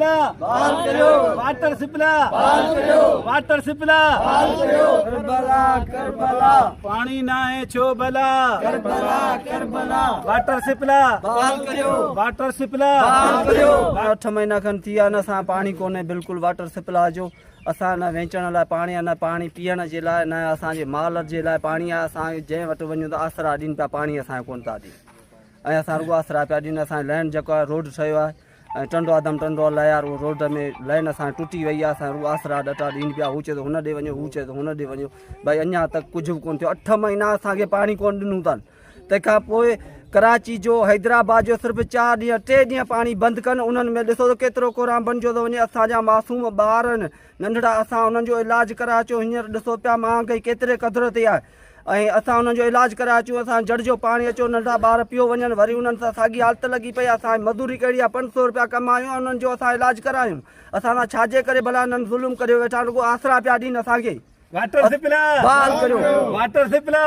सिपला बहाल करो, वाटर सिपला बहाल करो, वाटर सिपला बहाल करो, करबला करबला, पानी ना है छो भला करबला करबला, वाटर सिपला बहाल करो, वाटर सिपला बहाल करो। 8 महीना खन थी विया न असां पाणी कोन्हे बिल्कुलु वाटर सप्लाई जो। असां न वेचण लाइ पाणी आहे, न पाणी पीअण जे लाइ, न असांजे माल जे लाइ पाणी आहे। असां जंहिं वटि वञूं त आसरा ॾियनि पिया, पाणी असांखे कोन था ॾियनि ऐं असां रुॻो आसरा पिया ॾियनि। असांजो लैंड जेको आहे रोड ठहियो आहे ऐं टंडो आदम टंडो लयार उहो रोड में लाइन असां टुटी वई आहे। असां रुॻो आसरा ॾटा ॾियनि पिया। हू चए थो हुन ॾे वञो, हू चए थो हुन ॾे वञो। भई अञा तक कुझु बि कोन थियो। 8 महीना असांखे पाणी कोन ॾिनूं अथनि। तंहिंखां पोइ कराची जो, हैदराबाद जो सिर्फ़ु 4 ॾींहं 3 ॾींहं पाणी बंदि कनि। उन्हनि में ॾिसो त केतिरो कोराम बणिजो थो वञे। असांजा मासूम ॿार आहिनि नंढड़ा, असां उन्हनि जो इलाजु कराए अचो। हींअर ॾिसो पिया महांगाई केतिरे क़दुरु ते आहे ऐं असां उन्हनि जो इलाजु कराए अचूं। असां जड़ जो पाणी अचो, नंढा ॿार पियो वञनि, वरी उन्हनि सां साॻी हालत लॻी पई आहे। असांजी मज़दूरी कहिड़ी आहे, 500 रुपया कमायूं ऐं उन्हनि जो असां इलाजु करायूं। असां सां छाजे करे भला हिननि ज़ुल्म करे वेठा, रुॻो आसरा पिया ॾियनि असांखे। वाटर सिपला बहाल करो, वाटर सिपला